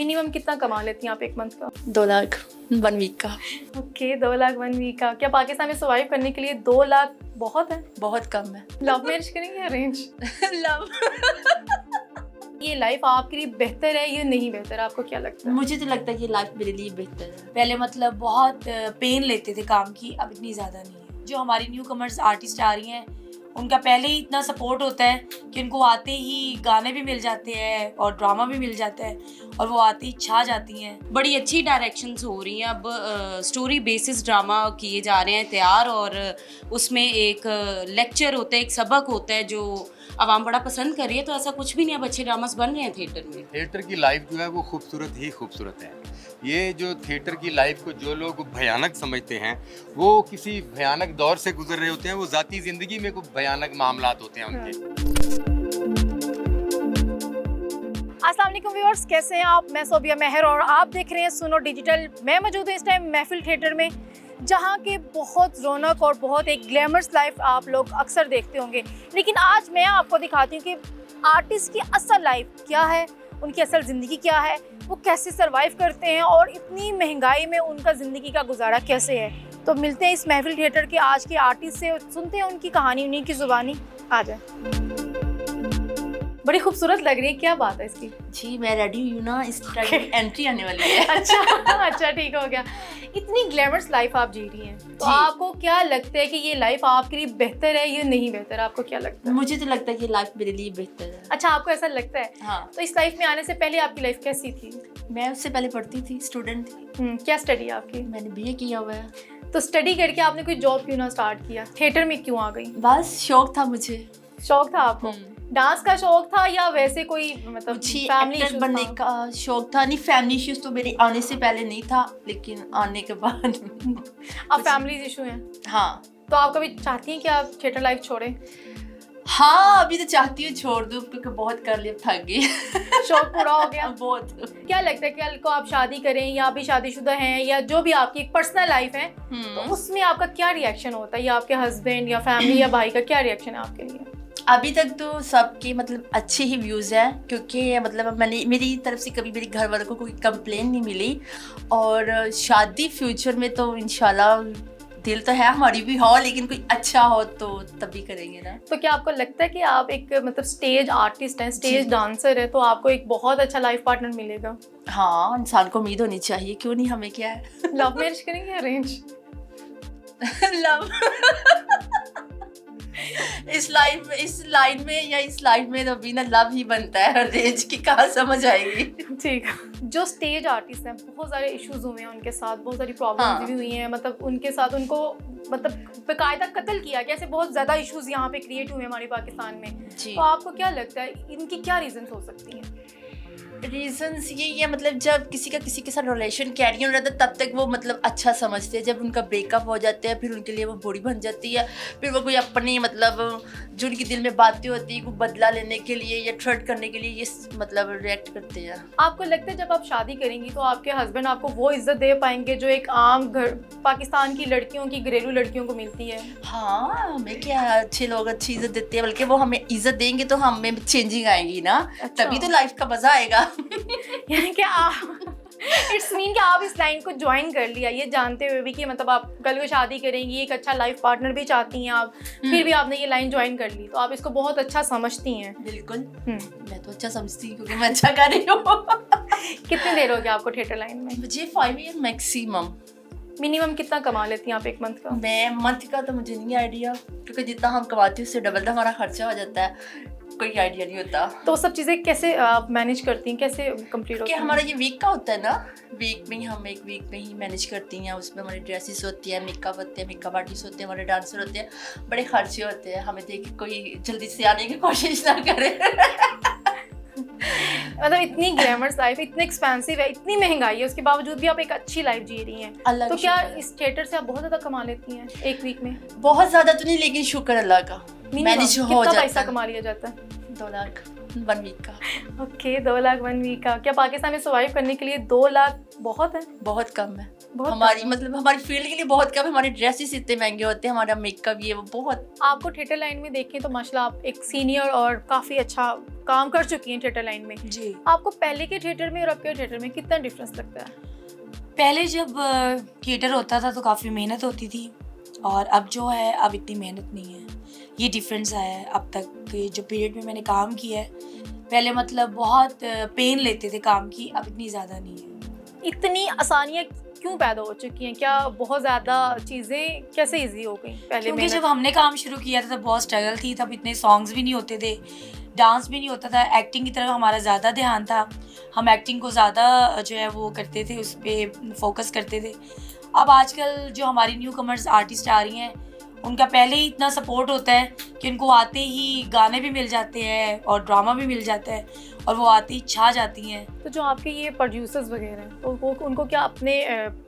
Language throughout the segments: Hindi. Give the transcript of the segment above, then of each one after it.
मिनिमम कितना कमा लेती हैं आप एक मंथ का? 2 लाख 1 वीक का। ओके, 2 लाख 1 वीक का। क्या पाकिस्तान में सर्वाइव करने के लिए 2 लाख बहुत है? बहुत कम है। लव मैरिज करेंगे या अरेंज? लव। ये लाइफ आपके लिए बेहतर है या नहीं बेहतर, आपको क्या लगता है? मुझे तो लगता है कि लाइफ मेरे लिए बेहतर है। पहले मतलब बहुत पेन लेते थे काम की, अब इतनी ज़्यादा नहीं है। जो हमारी न्यू कमर्स आर्टिस्ट आ रही हैं उनका पहले ही इतना सपोर्ट होता है कि उनको आते ही गाने भी मिल जाते हैं और ड्रामा भी मिल जाता है और वो आते ही छा जाती हैं। बड़ी अच्छी डायरेक्शंस हो रही हैं। अब स्टोरी बेसिस ड्रामा किए जा रहे हैं तैयार, और उसमें एक लेक्चर होता है, एक सबक होता है जो आवाम बड़ा पसंद कर रही है। तो ऐसा कुछ भी नहीं, अब अच्छे ड्रामास बन रहे हैं थिएटर में। थिएटर की लाइफ जो है वो खूबसूरत ही खूबसूरत है। ये जो थिएटर की लाइफ को जो लोग भयानक समझते हैं वो किसी भयानक दौर से गुजर रहे होते हैं। वो ज़ाती ज़िंदगी में कुछ भयानक मामलात होते हैं उनके। अस्सलाम वालेकुम व्यूअर्स, कैसे हैं आप? मैं सोबिया मेहर और आप देख रहे हैं सुनो डिजिटल। मैं मौजूद हूँ इस टाइम महफिल थिएटर में, जहाँ के बहुत रौनक और बहुत एक ग्लैमरस लाइफ आप लोग अक्सर देखते होंगे। लेकिन आज मैं आपको दिखाती हूँ कि आर्टिस्ट की असल लाइफ क्या है, उनकी असल ज़िंदगी क्या है, वो कैसे सरवाइव करते हैं और इतनी महंगाई में उनका ज़िंदगी का गुजारा कैसे है। तो मिलते हैं इस महफिल थिएटर के आज के आर्टिस्ट से, सुनते हैं उनकी कहानी, उन्हीं की ज़ुबानी। आ जाए। बड़ी खूबसूरत लग रही है, क्या बात है इसकी? जी मैं रेडी हूँ ना, इस एंट्री आने वाली है। अच्छा ठीक हो गया। इतनी ग्लैमरस लाइफ आप जी रही हैं, तो आपको क्या लगता है कि ये लाइफ आपके लिए बेहतर है या नहीं बेहतर, आपको क्या लगता है? मुझे तो लगता है कि लाइफ मेरे लिए बेहतर है। अच्छा, आपको ऐसा लगता है? हाँ। तो इस लाइफ में आने से पहले आपकी लाइफ कैसी थी? मैं उससे पहले पढ़ती थी, स्टूडेंट थी। क्या स्टडी है आपकी? मैंने BA किया हुआ है। तो स्टडी करके आपने कोई जॉब क्यों ना स्टार्ट किया? थिएटर में क्यों आ गई? बस शौक था मुझे। शौक था आपको? डांस का शौक था या वैसे कोई मतलब फैमिली एक्टर बनने का शौक था? नहीं, फैमिली इश्यूज तो मेरे आने से पहले नहीं था, लेकिन आने के बाद अब फैमिली इशू हैं। हाँ। तो आप कभी चाहती हैं कि आप थिएटर लाइफ छोड़ें? हाँ, अभी तो चाहती हूँ छोड़ दूँ क्योंकि बहुत कर लिया, थक गई। शौक पूरा हो गया। बहुत। क्या लगता है कि कल को आप शादी करें या अभी शादीशुदा हैं या जो भी आपकी एक पर्सनल लाइफ है, तो उसमें आपका क्या रिएक्शन होता है, या आपके हस्बैंड या फैमिली या भाई का क्या रिएक्शन है आपके लिए? अभी तक तो सबके मतलब अच्छे ही व्यूज़ हैं, क्योंकि मतलब मैंने मेरी तरफ से कभी मेरे घर वालों को कोई कंप्लेन नहीं मिली। और शादी फ्यूचर में तो इंशाल्लाह दिल तो है हमारी भी हो, लेकिन कोई अच्छा हो तो तभी करेंगे ना। तो क्या आपको लगता है कि आप एक मतलब स्टेज आर्टिस्ट हैं, स्टेज डांसर है, तो आपको एक बहुत अच्छा लाइफ पार्टनर मिलेगा? हाँ, इंसान को उम्मीद होनी चाहिए, क्यों नहीं, हमें क्या है। लव मैरिज करेंगे अरेंज? लव। इस लाइन में या इस लाइफ में तो बिना लव ही बनता है, अरेंज की कहाँ समझ आएगी। ठीक। जो स्टेज आर्टिस्ट हैं, बहुत सारे इश्यूज हुए हैं उनके साथ, बहुत सारी प्रॉब्लम्स भी हुई हैं, मतलब उनके साथ उनको मतलब बेकायदा कत्ल किया गया, ऐसे बहुत ज़्यादा इश्यूज यहाँ पे क्रिएट हुए हमारे पाकिस्तान में। तो आपको क्या लगता है इनकी क्या रीजंस हो सकती हैं? रीजंस यही है, मतलब जब किसी का किसी के साथ रिलेशन कैरी हो रहा था तब तक वो मतलब अच्छा समझते हैं। जब उनका ब्रेकअप हो जाता है फिर उनके लिए वो बुरी बन जाती है। फिर वो कोई अपनी मतलब जो उनके दिल में बातें होती है वो बदला लेने के लिए या थ्रेट करने के लिए ये मतलब रिएक्ट करते हैं। आपको लगता है जब आप शादी करेंगी तो आपके हस्बैंड आपको वो इज्जत दे पाएंगे जो एक आम घर पाकिस्तान की लड़कियों की, घरेलू लड़कियों को मिलती है? हाँ, हमें क्या, अच्छे लोग अच्छी इज्जत देते हैं, बल्कि वो हमें इज्जत देंगे तो हमें चेंजिंग आएगी ना। अच्छा। तभी तो लाइफ का मजा आएगा। यानी कि आप इट्स मीन कि आप इस लाइन को ज्वाइन कर लिया ये जानते हुए भी कि मतलब आप कल को शादी करेंगी, एक अच्छा लाइफ पार्टनर भी चाहती हैं आप, फिर भी आपने ये लाइन ज्वाइन कर ली, तो आप इसको बहुत अच्छा समझती हैं? बिल्कुल। मैं तो अच्छा समझती हूँ क्योंकि मैं अच्छा कर रही हूँ। कितनी देर हो गया आपको थिएटर लाइन में? मुझे 5 ईयर मैक्सिमम। मिनिमम कितना कमा लेती हैं आप एक मंथ का? मैं मंथ का तो मुझे नहीं आइडिया, क्योंकि जितना हम कमाते हैं उससे डबल तो हमारा खर्चा हो जाता है, कोई आइडिया नहीं होता। तो सब चीज़ें कैसे आप मैनेज करती हैं, कैसे कंप्लीट होती कि हैं? हमारा ये वीक का होता है ना, वीक में ही हम एक वीक में ही मैनेज करती हैं। उसमें हमारी ड्रेसेस होती हैं, मेकअप होते हैं, मेकअप आर्टिस्ट होते हैं, हमारे डांसर होते हैं, बड़े खर्चे होते हैं। हमें देख के कोई जल्दी से आने की कोशिश ना करे। मतलब इतनी ग्लैमरस लाइफ, इतनी एक्सपेंसिव है, इतनी महंगाई है, उसके बावजूद भी आप एक अच्छी लाइफ जी रही हैं। तो क्या इस थिएटर से आप बहुत ज़्यादा कमा लेती हैं एक वीक में? बहुत ज़्यादा तो नहीं, लेकिन शुक्र अल्लाह का मैनेज हो जाता है। पैसा कमा लिया जाता है? 2 लाख। 1 वीक का। ओके 2 लाख 1 वीक का। क्या पाकिस्तान में सर्वाइव करने के लिए 2 लाख बहुत है? बहुत कम है बहुत हमारी कम है। मतलब हमारी फील्ड के लिए बहुत कम है। हमारे ड्रेसेस इतने महंगे होते हैं, हमारा मेकअप ये वो बहुत। आपको थिएटर लाइन में देखें तो माशाल्लाह आप एक सीनियर और काफ़ी अच्छा काम कर चुकी हैं थिएटर लाइन में। जी, आपको पहले के थिएटर में और अब के थिएटर में कितना डिफरेंस लगता है? पहले जब थिएटर होता था तो काफ़ी मेहनत होती थी, और अब जो है अब इतनी मेहनत नहीं है। ये डिफरेंस आया है अब तक के जो पीरियड में मैंने काम किया है। पहले मतलब बहुत पेन लेते थे काम की, अब इतनी ज़्यादा नहीं है। इतनी आसानियाँ क्यों पैदा हो चुकी हैं? क्या बहुत ज़्यादा चीज़ें कैसे इजी हो गई? पहले क्योंकि मेहनत- जब हमने काम शुरू किया था तब बहुत स्ट्रगल थी, तब इतने सॉन्ग्स भी नहीं होते थे, डांस भी नहीं होता था, एक्टिंग की तरफ हमारा ज़्यादा ध्यान था। हम एक्टिंग को ज़्यादा जो है वो करते थे, उस पर फोकस करते थे। अब आजकल जो हमारी न्यू कमर्स आर्टिस्ट आ रही हैं, उनका पहले ही इतना सपोर्ट होता है कि उनको आते ही गाने भी मिल जाते हैं और ड्रामा भी मिल जाता है, और वो आते ही छा जाती हैं। तो जो आपके ये प्रोड्यूसर्स वगैरह हैं तो वो उनको क्या अपने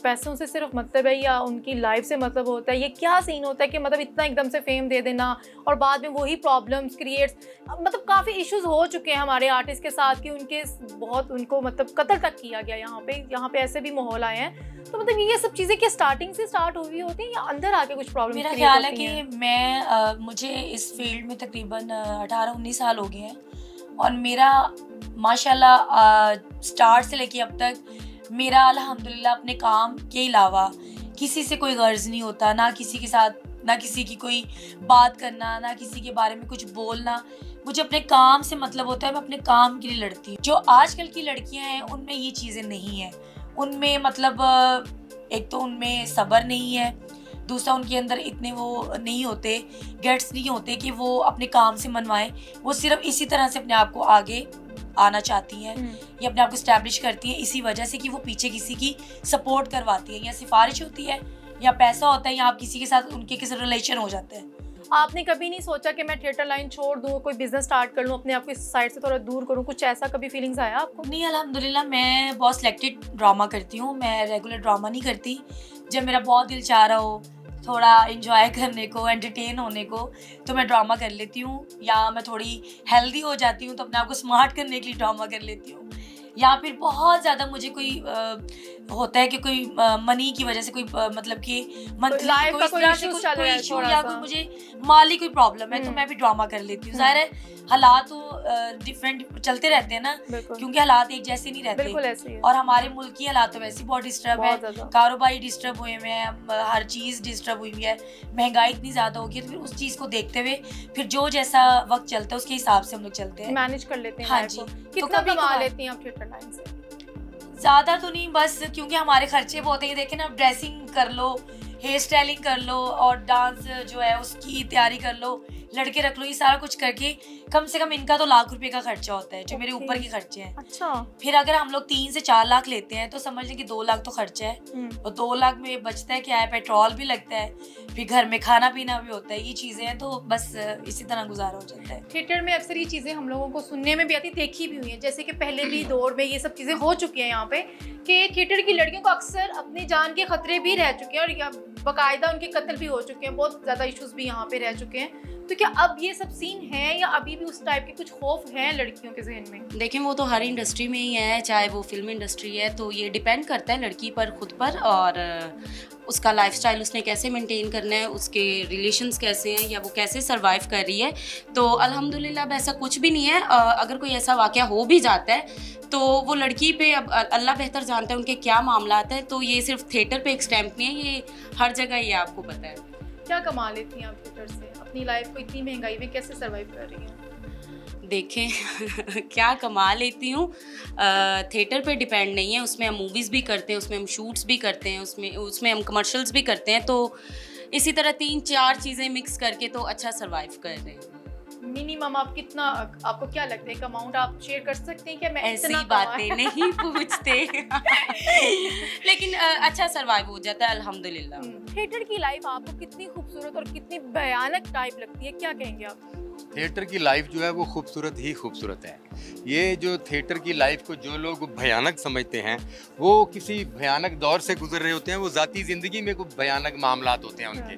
पैसों से सिर्फ मतलब है या उनकी लाइफ से मतलब होता है? ये क्या सीन होता है कि मतलब इतना एकदम से फेम दे देना और बाद में वही प्रॉब्लम्स क्रिएट्स, मतलब काफ़ी इश्यूज हो चुके हैं हमारे आर्टिस्ट के साथ कि उनके बहुत उनको मतलब कत्ल तक किया गया यहाँ पे ऐसे भी माहौल आए हैं। तो मतलब ये सब चीज़ें क्या स्टार्टिंग से स्टार्ट हुई होती हैं या अंदर आके कुछ प्रॉब्लम? मेरा ख्याल है कि मैं मुझे इस फील्ड में तकरीबन 18-19 साल हो गए हैं, और मेरा माशाल्लाह स्टार्ट से लेके अब तक मेरा अल्हम्दुलिल्लाह अपने काम के अलावा किसी से कोई गर्ज नहीं होता, ना किसी के साथ, ना किसी की कोई बात करना, ना किसी के बारे में कुछ बोलना। मुझे अपने काम से मतलब होता है, मैं अपने काम के लिए लड़ती हूँ। जो आजकल की लड़कियां हैं उनमें ये चीज़ें नहीं हैं। उनमें मतलब एक तो उनमें सब्र नहीं है, दूसरा उनके अंदर इतने वो नहीं होते, गेट्स नहीं होते कि वो अपने काम से मनवाएं। वो सिर्फ इसी तरह से अपने आप को आगे आना चाहती हैं या अपने आप को स्टैब्लिश करती हैं इसी वजह से कि वो पीछे किसी की सपोर्ट करवाती है, या सिफारिश होती है, या पैसा होता है, या आप किसी के साथ उनके किसी रिलेशन हो जाते हैं। आपने कभी नहीं सोचा कि मैं थिएटर लाइन छोड़ दूँ, कोई बिजनेस स्टार्ट कर लूँ, अपने आप को इस साइड से थोड़ा दूर करूँ? कुछ ऐसा कभी फीलिंग्स आया आपको? नहीं, अल्हम्दुलिल्लाह मैं बहुत सिलेक्टेड ड्रामा करती हूँ, मैं रेगुलर ड्रामा नहीं करती। जब मेरा बहुत दिल चाह रहा हो थोड़ा एंजॉय करने को, एंटरटेन होने को, तो मैं ड्रामा कर लेती हूँ, या मैं थोड़ी हेल्दी हो जाती हूँ तो अपने आप को स्मार्ट करने के लिए ड्रामा कर लेती हूँ, या फिर बहुत ज़्यादा मुझे कोई होता है कि कोई मनी की वजह से कोई मतलब कि मंथली life का इस कोई तरह से issues चल रहा है issue थोड़ा या सा। कोई मुझे माली कोई प्रॉब्लम है तो मैं भी ड्रामा कर लेती हूँ। ज़ाहिर है हालात तो डिफरेंट चलते रहते हैं ना, बिल्कुल क्योंकि हालात एक जैसे नहीं रहते, बिल्कुल ऐसे ही है। और हमारे मुल्क की हालात तो वैसे बहुत डिस्टर्ब है, बहुत ज़्यादा। कारोबारी डिस्टर्ब हुए हुए हैं, हर चीज़ डिस्टर्ब हुई हुई है, महंगाई इतनी ज़्यादा होगी, तो फिर उस चीज़ को देखते हुए फिर जो जैसा वक्त चलता है उसके हिसाब से हम लोग चलते हैं। मैनेज कर लेते हैं हाँ life जी। को। तो कितना कभी कमा कभार- लेती हैं आप थिएटर लाइन से? ज़्यादा तो नहीं, बस क्योंकि हमारे खर्चे बहुत हैं। देखें ना, ड्रेसिंग कर लो, हेयर स्टाइलिंग कर लो, और डांस जो है उसकी तैयारी कर लो, लड़के रख लो, ये सारा कुछ करके कम से कम इनका तो लाख रुपए का खर्चा होता है जो मेरे Okay. ऊपर के खर्चे हैं। अच्छा। फिर अगर हम लोग 3 से 4 लाख लेते हैं तो समझ लें कि 2 लाख तो खर्चा है, और 2 लाख में बचता है क्या है, पेट्रोल भी लगता है, फिर घर में खाना पीना भी होता है, ये चीज़ें हैं, तो बस इसी तरह गुजारा हो जाता है। थिएटर में अक्सर ये चीज़ें हम लोगों को सुनने में भी आती, देखी भी हुई हैं, जैसे कि पहले भी दौर में ये सब चीज़ें हो चुकी हैं यहाँ पे कि थिएटर की लड़कियों को अक्सर अपनी जान के खतरे भी रह चुके हैं और बाकायदा उनके कत्ल भी हो चुके हैं, बहुत ज़्यादा इश्यूज भी यहाँ पे रह चुके हैं। तो क्या अब ये सब सीन है या अभी भी उस टाइप के कुछ खौफ हैं लड़कियों के जहन में? देखिए वो तो हर इंडस्ट्री में ही है, चाहे वो फिल्म इंडस्ट्री है, तो ये डिपेंड करता है लड़की पर, खुद पर, और उसका लाइफस्टाइल उसने कैसे मेंटेन करना है, उसके रिलेशंस कैसे हैं, या वो कैसे सरवाइव कर रही है। तो अल्हम्दुलिल्लाह अब ऐसा कुछ भी नहीं है। अगर कोई ऐसा वाक़या हो भी जाता है तो वो लड़की पे अब अल्लाह बेहतर जानता है उनके क्या मामलात हैं। तो ये सिर्फ थिएटर पे एक स्टैम्प नहीं है, ये हर जगह ये आपको पता है। क्या कमा लेती हैं आप थिएटर से? अपनी लाइफ को इतनी महंगाई में कैसे सर्वाइव कर रही हैं? देखें क्या कमा लेती हूँ, थिएटर पे डिपेंड नहीं है, उसमें हम मूवीज़ भी करते हैं, उसमें हम शूट्स भी करते हैं, उसमें हम कमर्शियल्स भी करते हैं। तो इसी तरह 3-4 चीज़ें मिक्स करके तो अच्छा सर्वाइव कर रहे हैं। मिनिमम आप कितना, आपको क्या लगता है एक अमाउंट आप शेयर कर सकते हैं कि मैं ऐसी इतना बातें नहीं पूछते लेकिन अच्छा सर्वाइव हो जाता है अल्हम्दुलिल्लाह। थिएटर की लाइफ आपको कितनी खूबसूरत और कितनी भयानक टाइप लगती है, क्या कहेंगे आप? थिएटर की लाइफ जो है वो खूबसूरत ही खूबसूरत है। ये जो थिएटर की लाइफ को जो लोग भयानक समझते हैं वो किसी भयानक दौर से गुजर रहे होते हैं। वो ज़ाती ज़िंदगी में कुछ भयानक मामलात होते हैं उनके।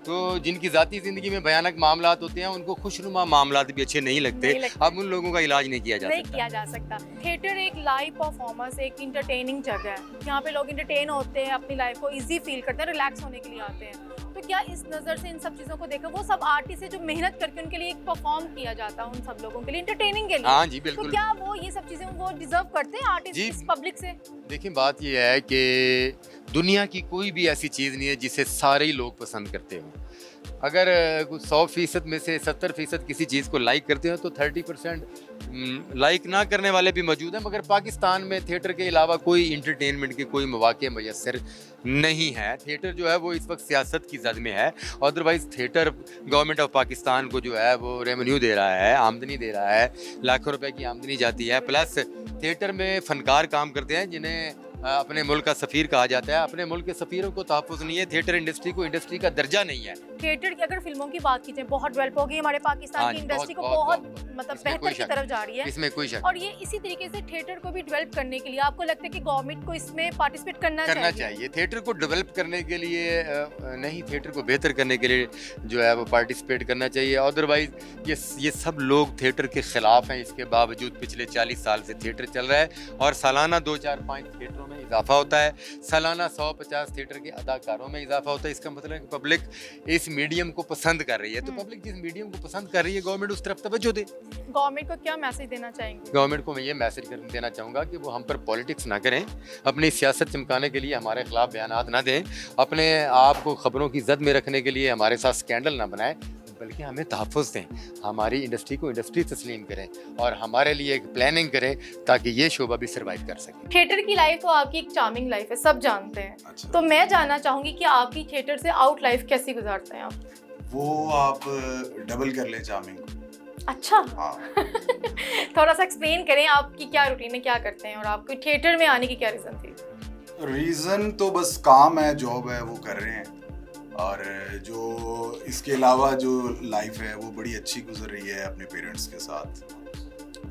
तो जिनकी ज़ाती ज़िंदगी में भयानक मामलात होते हैं उनको खुशनुमा मामलात भी अच्छे नहीं लगते। अब उन लोगों का इलाज नहीं किया जा नहीं सकता। किया जा सकता। थिएटर एक लाइव परफॉर्मेंस, एक इंटरटेनिंग जगह है। यहाँ पे लोग इंटरटेन होते हैं, अपनी लाइफ को इजी फील करते हैं, रिलैक्स होने के लिए आते हैं। तो क्या इस नज़र से इन सब चीज़ों को देखा, वो सब आर्टिस्ट है जो मेहनत करके उनके लिए एक परफॉर्म किया जाता है, उन सब लोगों के लिए इंटरटेनिंग के लिए। हाँ जी तो बिल्कुल। क्या वो ये सब चीज़ें वो डिजर्व करते हैं आर्टिस्ट जी। इस पब्लिक से? देखिए बात ये है कि दुनिया की कोई भी ऐसी चीज़ नहीं है जिसे सारे ही लोग पसंद करते हों। अगर 100% में से 70% किसी चीज़ को लाइक करते हो तो 30% लाइक ना करने वाले भी मौजूद हैं। मगर पाकिस्तान में थिएटर के अलावा कोई इंटरटेनमेंट के कोई मौके मैसर नहीं है। थिएटर जो है वो इस वक्त सियासत की जद में है। Otherwise theatre government of Pakistan को जो है वो रेवेन्यू दे रहा है, आमदनी दे रहा है, लाखों रुपए की आमदनी जाती है। प्लस थिएटर में फ़नकार काम करते हैं जिन्हें अपने मुल्क का सफ़ीर कहा जाता है। अपने मुल्क के सफ़ीरों को तहफ़्फ़ुज़ नहीं है। थिएटर इंडस्ट्री को इंडस्ट्री का दर्जा नहीं है। थिएटर की अगर फिल्मों की बात की जाए, बहुत डेवलप हो गई हमारे पाकिस्तान हाँ की जी, इंडस्ट्री को, बहुत- बहुत बहुत- मतलब इसमें कोई बेहतर की शक तरफ जा रही है। इसमें कोई शक और ये इसी तरीके से थिएटर को भी डेवलप करने के लिए आपको लगता है कि गवर्नमेंट को इसमें पार्टिसिपेट करना चाहिए। थिएटर को डेवलप करने के लिए नहीं, थिएटर को बेहतर करने के लिए जो है वो पार्टिसिपेट करना चाहिए। अदरवाइज़ ये सब लोग थिएटर के ख़िलाफ़ हैं। इसके बावजूद पिछले 40 साल से थिएटर चल रहा है और सालाना 2, 4, 5 थिएटरों में इजाफा होता है। सालाना 150 थिएटर के अदाकारों में इजाफा होता है। इसका मतलब है कि पब्लिक इस मीडियम को पसंद कर रही है। तो पब्लिक जिस मीडियम को पसंद कर रही है गवर्नमेंट उस तरफ तवज्जो दे। गवर्नमेंट को क्या मैसेज देना चाहेंगे? गवर्नमेंट को मैं ये मैसेज देना चाहूँगा कि वो हम पर पॉलिटिक्स ना करें, अपनी सियासत चमकाने के लिए हमारे खिलाफ बयानात ना दें, अपने आप को खबरों की जद में रखने के लिए हमारे साथ स्कैंडल ना बनाएं, बल्कि हमें तहफ़्फ़ुज़ दें, हमारी इंडस्ट्री को इंडस्ट्री तस्लीम करें और हमारे लिए एक प्लानिंग करें ताकि ये शोबा भी सर्वाइव कर सके। थिएटर की लाइफ तो आपकी एक चार्मिंग लाइफ है, सब जानते हैं। अच्छा। तो मैं जानना चाहूंगी कि आपकी थिएटर से आउट लाइफ कैसी गुजारते हैं आप? वो आप डबल कर लें चार्मिंग को। अच्छा। हाँ। थोड़ा सा एक्सप्लेन करें, आपकी क्या रूटीन है, क्या करते हैं और आपको थिएटर में आने की क्या रीज़न थी? रीज़न तो बस काम है, जॉब है, वो कर रहे हैं। और जो इसके अलावा जो लाइफ है वो बड़ी अच्छी गुजर रही है अपने पेरेंट्स के साथ।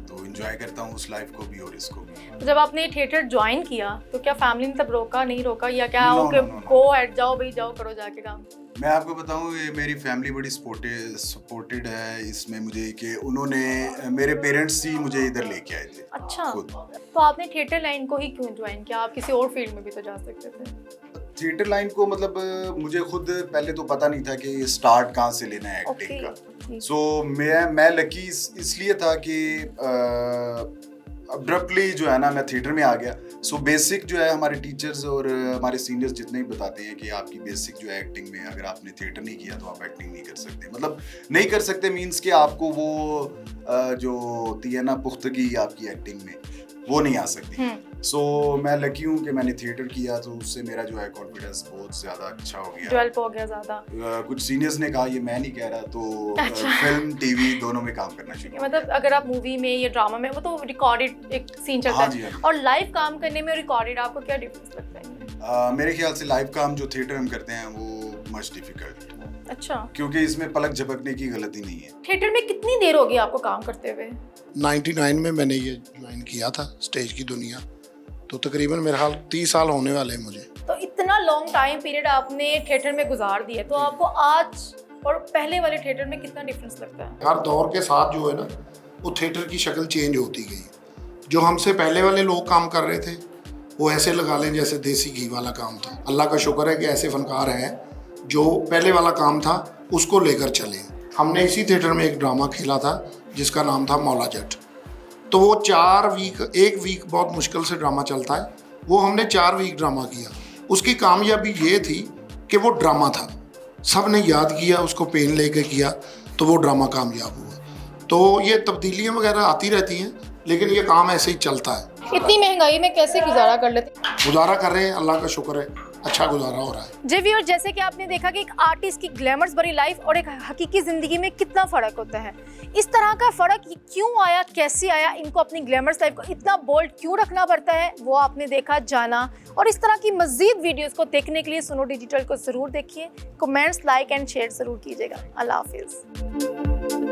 तो एंजॉय करता हूँ उस लाइफ को भी और इसको भी। तो जब आपने थिएटर ज्वाइन किया तो क्या फैमिली ने तब रोका, नहीं रोका, या क्या No, okay no, no, no. Go at, जाओ भाई जाओ, करो जाके काम? मैं आपको बताऊँ ये मेरी फैमिली बड़ी सपोर्टेड है इसमें मुझे, कि उन्होंने मेरे पेरेंट्स ही मुझे इधर लेके आए थे। अच्छा। खुद तो आपने थिएटर लाइन को ही क्यों ज्वाइन किया? आप किसी और फील्ड में भी तो जा सकते थे। थिएटर लाइन को मतलब मुझे खुद पहले तो पता नहीं था कि स्टार्ट कहाँ से लेना है एक्टिंग का। सो मैं लकी इसलिए था कि अब्रप्टली जो है ना मैं थिएटर में आ गया। सो बेसिक जो है हमारे टीचर्स और हमारे सीनियर्स जितने भी बताते हैं कि आपकी बेसिक जो है एक्टिंग में, अगर आपने थिएटर नहीं किया तो आप एक्टिंग नहीं कर सकते। मतलब नहीं कर सकते मीन्स कि आपको वो जो होती है ना पुख्तगी आपकी एक्टिंग में, वो नहीं आ सकती। सो मैं लकी हूँ कि मैंने थिएटर किया, तो उससे मेरा जो है कॉन्फिडेंस बहुत ज़्यादा अच्छा हो गया, डेवलप हो गया ज़्यादा। कुछ सीनियर्स ने कहा, ये मैं नहीं कह रहा, तो अच्छा। फिल्म टीवी दोनों में काम करना शुरू हो मतलब अगर आप मूवी में या ड्रामा में, वो तो रिकॉर्डेड एक सीन चलता हाँ जी, है, हाँ जी। और लाइव काम करने में रिकॉर्डेड आपको क्या डिफरेंस लगता है? मेरे ख्याल से लाइव काम जो थिएटर हम करते हैं वो मच डिफिकल्ट, अच्छा। क्योंकि इसमें पलक झपकने की गलती नहीं है। थिएटर में कितनी देर हो गई आपको काम करते हुए? 99 में मैंने ये ज्वाइन किया था स्टेज की दुनिया, तो तकरीबन मेरे हाल 30 साल होने वाले हैं मुझे। तो इतना लॉन्ग टाइम पीरियड आपने थिएटर में गुजार दिया, तो आपको आज और पहले वाले थिएटर में कितना डिफरेंस लगता है? हर दौर के साथ जो है ना वो थिएटर की शक्ल चेंज होती गई। जो हमसे पहले वाले लोग काम कर रहे थे वो ऐसे लगा लें जैसे देसी घी वाला काम था। अल्लाह का शुक्र है कि ऐसे फनकार हैं जो पहले वाला काम था उसको लेकर चले। हमने इसी थिएटर में एक ड्रामा खेला था जिसका नाम था मौला जट। तो वो 4 वीक, 1 वीक बहुत मुश्किल से ड्रामा चलता है, वो हमने 4 वीक ड्रामा किया। उसकी कामयाबी ये थी कि वो ड्रामा था, सब ने याद किया, उसको पेन लेके किया, तो वो ड्रामा कामयाब हुआ। तो ये तब्दीलियाँ वगैरह आती रहती हैं, लेकिन ये काम ऐसे ही चलता है। इतनी महंगाई में कैसे गुजारा कर लेते? गुजारा कर रहे हैं, अल्लाह का शुक्र है, अच्छा गुजारा हो रहा है। जी व्यूअर, जैसे कि आपने देखा कि एक आर्टिस्ट की ग्लैमर्स भरी लाइफ और एक हकीकी ज़िंदगी में कितना फ़र्क होता है। इस तरह का फ़र्क क्यों आया, कैसे आया, इनको अपनी ग्लैमर्स लाइफ को इतना बोल्ड क्यों रखना पड़ता है, वो आपने देखा, जाना। और इस तरह की मज़ीद वीडियोस को देखने के लिए सुनो डिजिटल को ज़रूर देखिए। कमेंट्स, लाइक एंड शेयर ज़रूर कीजिएगा। अल्लाह हाफिज़।